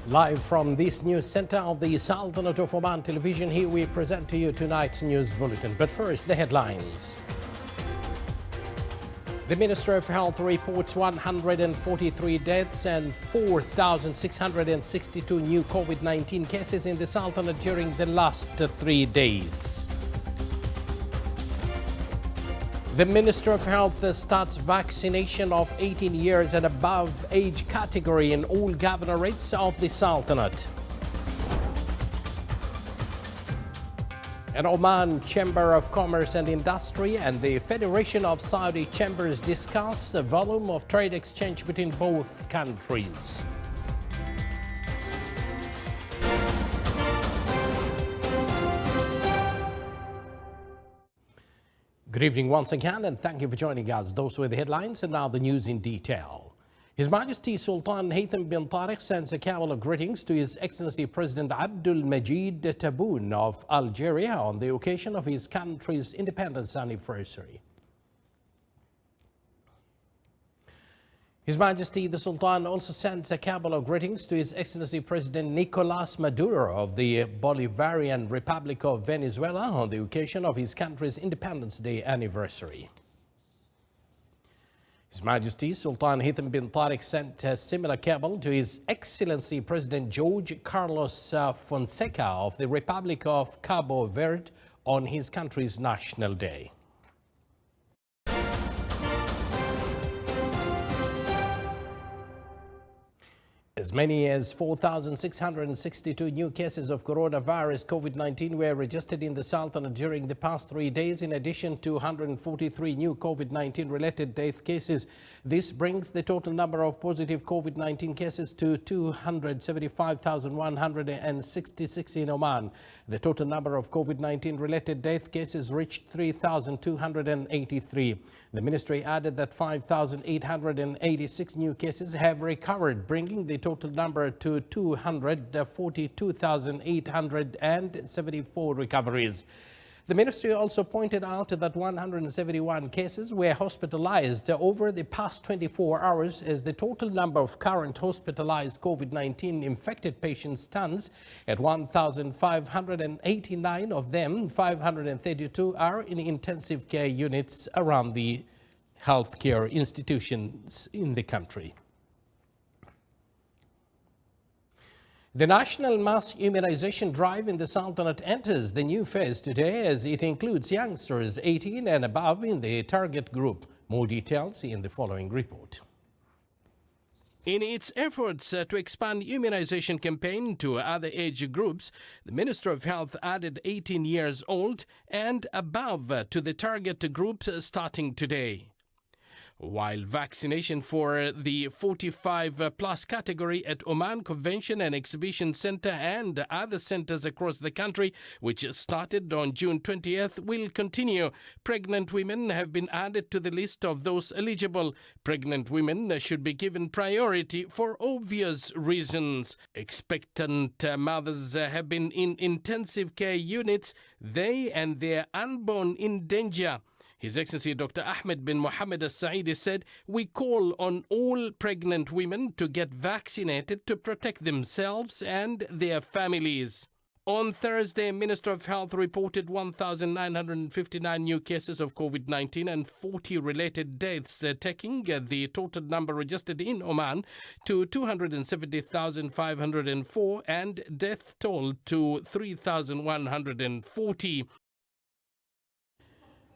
Live from this news center of the Sultanate of Oman television, here we present to you tonight's news bulletin. But first, the headlines. The Ministry of Health reports 143 deaths and 4,662 new COVID-19 cases in the Sultanate during the last 3 days. The Minister of Health starts vaccination of 18 years and above age category in all governorates of the Sultanate. And Oman Chamber of Commerce and Industry and the Federation of Saudi Chambers discuss the volume of trade exchange between both countries. Good evening once again, and thank you for joining us. Those were the headlines, and now the news in detail. His Majesty Sultan Haytham bin Tariq sends a cabal of greetings to His Excellency President Abdul Majid Tebboune of Algeria on the occasion of his country's independence anniversary. His Majesty the Sultan also sends a cabal of greetings to His Excellency President Nicolas Maduro of the Bolivarian Republic of Venezuela on the occasion of his country's Independence Day anniversary. His Majesty Sultan Haytham bin Tariq sent a similar cabal to His Excellency President Jorge Carlos Fonseca of the Republic of Cabo Verde on his country's National Day. As many as 4,662 new cases of coronavirus COVID-19 were registered in the Sultanate during the past 3 days, in addition to 143 new COVID-19 related death cases. This brings the total number of positive COVID-19 cases to 275,166 in Oman. The total number of COVID-19 related death cases reached 3,283. The ministry added that 5,886 new cases have recovered, bringing the total number to 242,874 recoveries. The ministry also pointed out that 171 cases were hospitalized over the past 24 hours, as the total number of current hospitalized COVID-19 infected patients stands at 1,589. Of them, 532 are in intensive care units around the healthcare institutions in the country. The national mass immunization drive in the Sultanate enters the new phase today, as it includes youngsters 18 and above in the target group. More details in the following report. In its efforts to expand immunization campaign to other age groups, the Minister of Health added 18 years old and above to the target group starting today. While vaccination for the 45-plus category at Oman Convention and Exhibition Center and other centers across the country, which started on June 20th, will continue, pregnant women have been added to the list of those eligible. Pregnant women should be given priority for obvious reasons. Expectant mothers have been in intensive care units, they and their unborn in danger. His Excellency Dr. Ahmed bin Mohammed Al-Saidi said, "We call on all pregnant women to get vaccinated to protect themselves and their families." On Thursday, Minister of Health reported 1,959 new cases of COVID-19 and 40 related deaths, taking the total number registered in Oman to 270,504 and death toll to 3,140.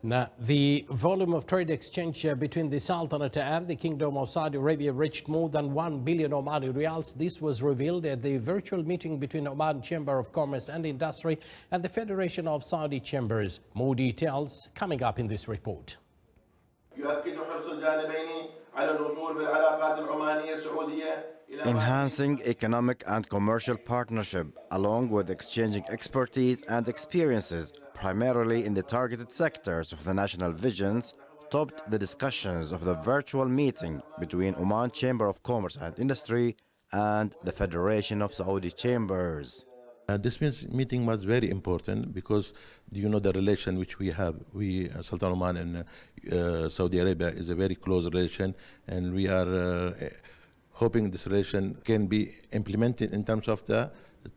Now, the volume of trade exchange between the Sultanate and the Kingdom of Saudi Arabia reached more than 1 billion Omani riyals. This was revealed at the virtual meeting between Oman Chamber of Commerce and Industry and the Federation of Saudi Chambers. More details coming up in this report. Enhancing economic and commercial partnership, along with exchanging expertise and experiences, primarily in the targeted sectors of the national visions, topped the discussions of the virtual meeting between Oman Chamber of Commerce and Industry and the Federation of Saudi Chambers. This meeting was very important because the relation which we have, Sultan Oman and Saudi Arabia, is a very close relation, and we are hoping this relation can be implemented in terms of the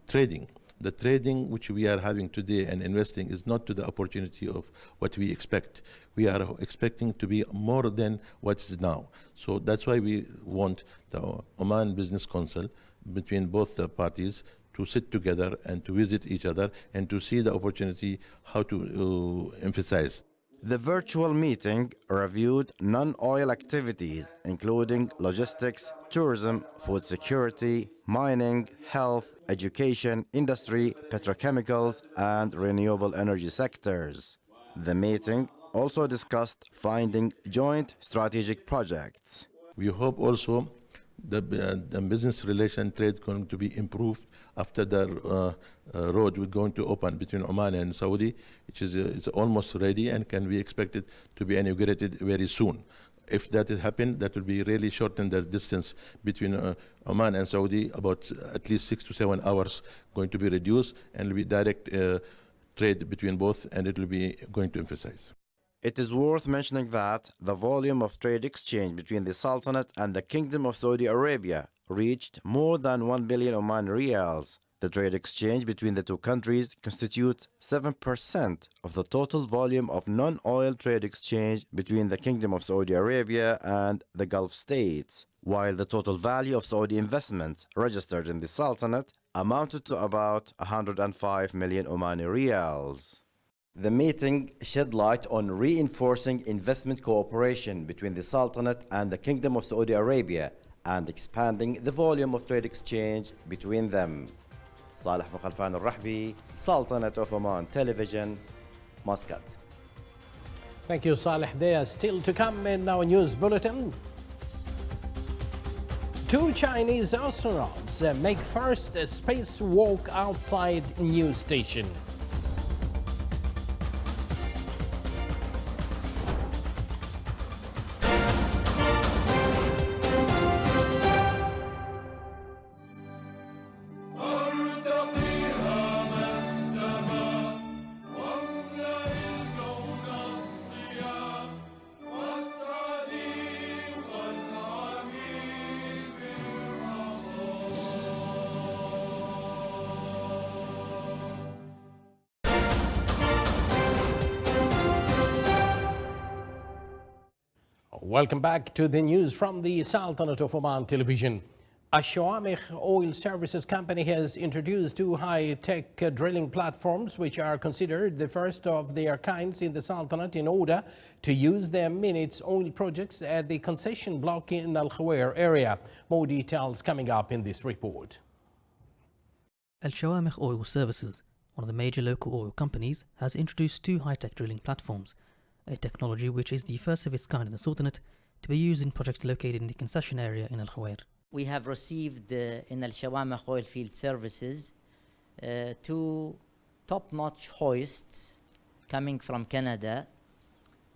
trading. The trading which we are having today and investing is not to the opportunity of what we expect. We are expecting to be more than what is now. So that's why we want the Oman Business Council between both the parties to sit together and to visit each other and to see the opportunity how to emphasize. The virtual meeting reviewed non-oil activities, including logistics, tourism, food security, mining, health, education, industry, petrochemicals, and renewable energy sectors. The meeting also discussed finding joint strategic projects. We hope also the business relation trade going to be improved after the road we're going to open between Oman and Saudi, which is almost ready and can be expected to be inaugurated very soon. If that has happened, that will be really shorten the distance between Oman and Saudi, about at least 6 to 7 hours going to be reduced, and will be direct trade between both, and it will be going to emphasize. It is worth mentioning that the volume of trade exchange between the Sultanate and the Kingdom of Saudi Arabia reached more than 1 billion Oman riyals. The trade exchange between the two countries constitutes 7% of the total volume of non-oil trade exchange between the Kingdom of Saudi Arabia and the Gulf states, while the total value of Saudi investments registered in the Sultanate amounted to about 105 million Omani riyals. The meeting shed light on reinforcing investment cooperation between the Sultanate and the Kingdom of Saudi Arabia and expanding the volume of trade exchange between them. Saleh Mukhalfan al-Rahbi, Sultanate of Oman Television, Muscat. Thank you, Saleh. They are still to come in our news bulletin. 2 Chinese astronauts make first spacewalk outside new station. Welcome back to the news from the Sultanate of Oman Television. Ashwamikh Oil Services Company has introduced 2 high-tech drilling platforms which are considered the first of their kinds in the Sultanate in order to use them in its oil projects at the concession block in Al Khawair area. More details coming up in this report. Ashwamikh Oil Services, one of the major local oil companies, has introduced 2 high-tech drilling platforms, a technology which is the first of its kind in the Sultanate to be used in projects located in the concession area in Al Khawair. We have received in Al Shawamikh Oilfield Services 2 top-notch hoists coming from Canada,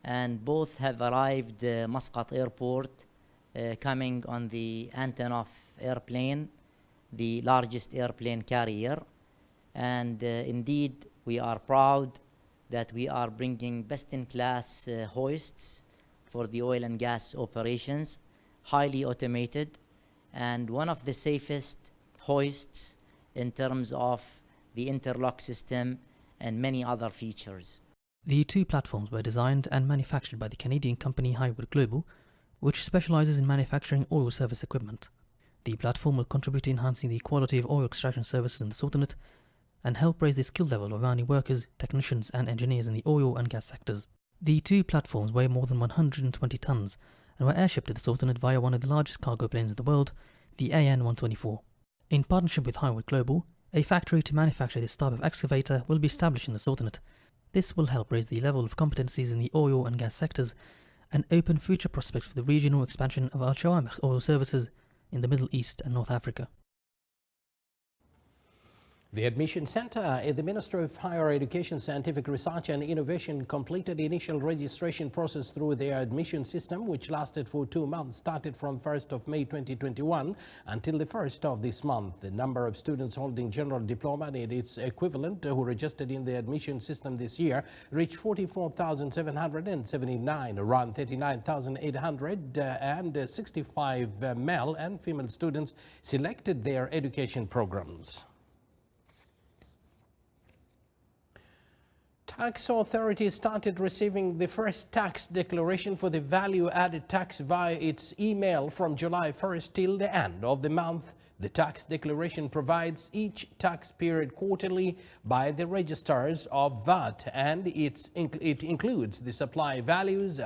and both have arrived Muscat Airport, coming on the Antonov airplane, the largest airplane carrier. And indeed, we are proud that we are bringing best-in-class hoists for the oil and gas operations, highly automated, and one of the safest hoists in terms of the interlock system and many other features. The 2 platforms were designed and manufactured by the Canadian company Highwood Global, which specializes in manufacturing oil service equipment. The platform will contribute to enhancing the quality of oil extraction services in the Sultanate and help raise the skill level of Omani workers, technicians and engineers in the oil and gas sectors. The 2 platforms weigh more than 120 tons and were airshipped to the Sultanate via one of the largest cargo planes in the world, the AN-124. In partnership with Highwood Global, a factory to manufacture this type of excavator will be established in the Sultanate. This will help raise the level of competencies in the oil and gas sectors and open future prospects for the regional expansion of Al Shawamikh Oil Services in the Middle East and North Africa. The Admission Center at the Ministry of Higher Education, Scientific Research and Innovation completed the initial registration process through their admission system, which lasted for 2 months, started from 1st of May 2021 until the 1st of this month. The number of students holding general diploma and its equivalent who registered in the admission system this year reached 44,779, around 39,800 and 65 male and female students selected their education programs. Tax authorities started receiving the first tax declaration for the value-added tax via its email from July 1st till the end of the month. The tax declaration provides each tax period quarterly by the registrars of VAT, and it includes the supply values,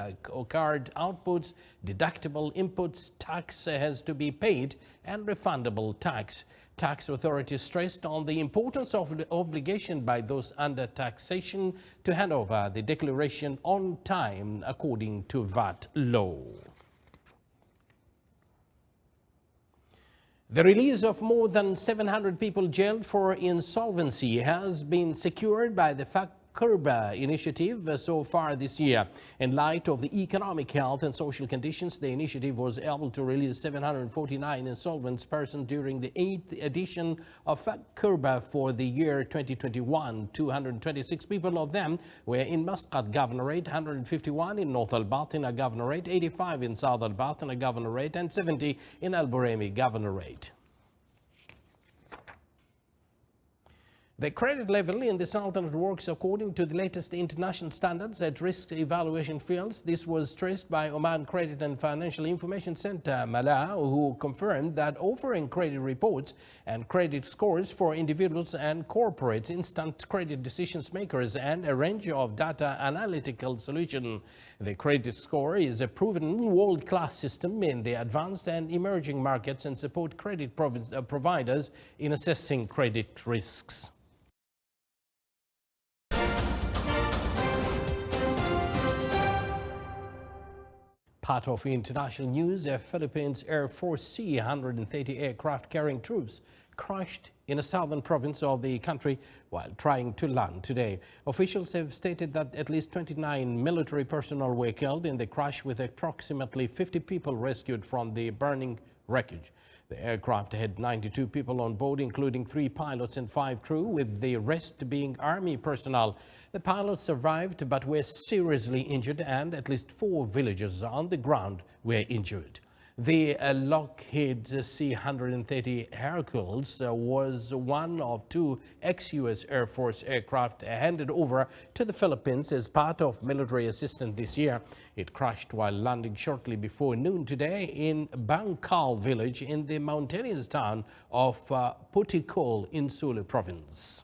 card outputs, deductible inputs, tax has to be paid, and refundable tax. Tax authorities stressed on the importance of the obligation by those under taxation to hand over the declaration on time according to VAT law. The release of more than 700 people jailed for insolvency has been secured by the Kurba initiative so far this year. In light of the economic, health and social conditions, the initiative was able to release 749 insolvent persons during the 8th edition of Kurba for the year 2021. 226 people of them were in Muscat Governorate, 151 in North Al Batina Governorate, 85 in South Al Batina Governorate and 70 in Al Buremi Governorate. The credit level in the Sultanate works according to the latest international standards at risk evaluation fields. This was stressed by Oman Credit and Financial Information Center, Mala, who confirmed that offering credit reports and credit scores for individuals and corporates, instant credit decisions makers, and a range of data analytical solutions. The credit score is a proven world-class system in the advanced and emerging markets and support credit providers in assessing credit risks. Part of international news, Philippines Air Force C-130 aircraft carrying troops crashed in a southern province of the country while trying to land today. Officials have stated that at least 29 military personnel were killed in the crash, with approximately 50 people rescued from the burning wreckage. The aircraft had 92 people on board, including 3 pilots and 5 crew, with the rest being Army personnel. The pilots survived but were seriously injured, and at least 4 villagers on the ground were injured. The Lockheed C-130 Hercules was one of 2 ex-US Air Force aircraft handed over to the Philippines as part of military assistance this year. It crashed while landing shortly before noon today in Bangkal village in the mountainous town of Putikol in Sulu province.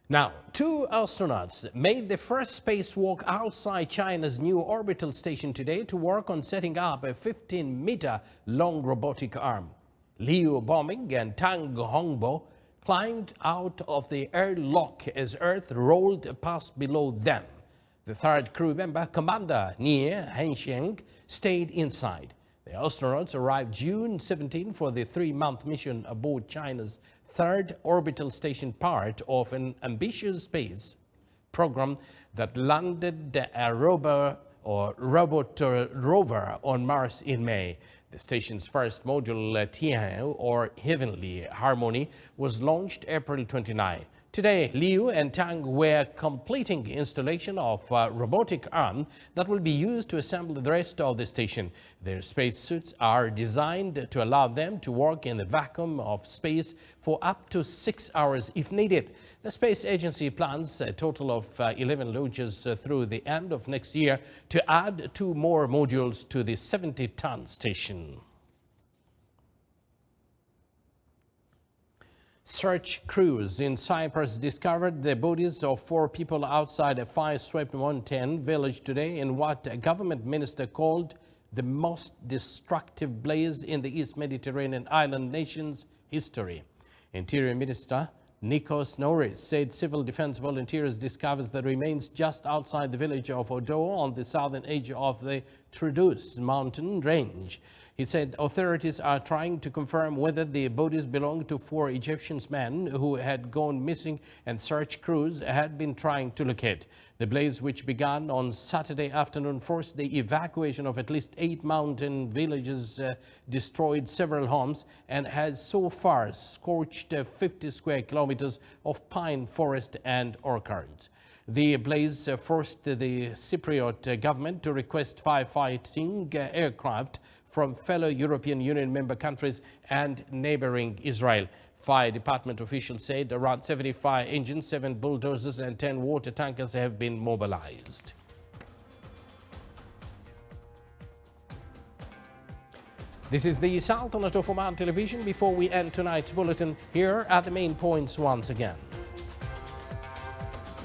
Now, 2 astronauts made the first spacewalk outside China's new orbital station today to work on setting up a 15-meter-long robotic arm. Liu Boming and Tang Hongbo climbed out of the airlock as Earth rolled past below them. The 3rd crew member, Commander Nie Hensheng, stayed inside. The astronauts arrived June 17 for the 3-month mission aboard China's 3rd orbital station, part of an ambitious space program that landed a robot rover on Mars in May. The station's first module, Tian, or Heavenly Harmony, was launched April 29. Today, Liu and Tang were completing installation of a robotic arm that will be used to assemble the rest of the station. Their spacesuits are designed to allow them to work in the vacuum of space for up to 6 hours if needed. The space agency plans a total of 11 launches through the end of next year to add 2 more modules to the 70-ton station. Search crews in Cyprus discovered the bodies of 4 people outside a fire-swept mountain village today in what a government minister called the most destructive blaze in the East Mediterranean island nation's history. Interior Minister Nikos Nouris said civil defense volunteers discovered the remains just outside the village of Odo on the southern edge of the Troodos mountain range. He said authorities are trying to confirm whether the bodies belong to 4 Egyptian men who had gone missing and search crews had been trying to locate. The blaze, which began on Saturday afternoon, forced the evacuation of at least 8 mountain villages, destroyed several homes, and has so far scorched 50 square kilometers of pine forest and orchards. The blaze forced the Cypriot government to request firefighting aircraft from fellow European Union member countries and neighboring Israel. Fire department officials said around 70 fire engines, 7 bulldozers and 10 water tankers have been mobilized. This is the Sultanate of Oman television. Before we end tonight's bulletin, here are the main points once again.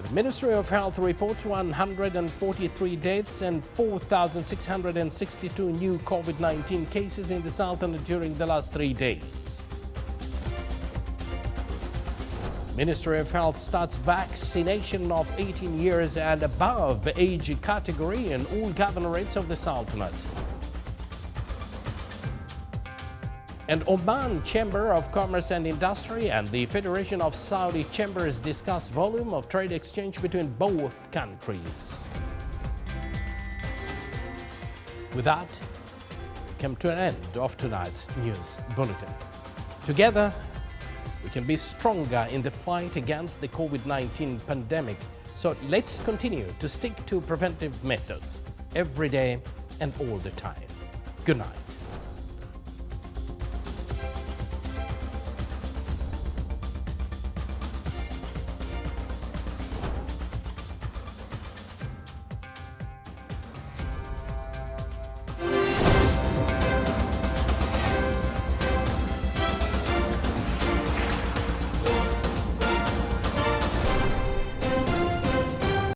The Ministry of Health reports 143 deaths and 4,662 new COVID-19 cases in the Sultanate during the last 3 days. Ministry of Health starts vaccination of 18 years and above age category in all governorates of the Sultanate. And Oman Chamber of Commerce and Industry and the Federation of Saudi Chambers discuss volume of trade exchange between both countries. With that, we come to an end of tonight's news bulletin. Together, we can be stronger in the fight against the COVID-19 pandemic. So let's continue to stick to preventive methods every day and all the time. Good night.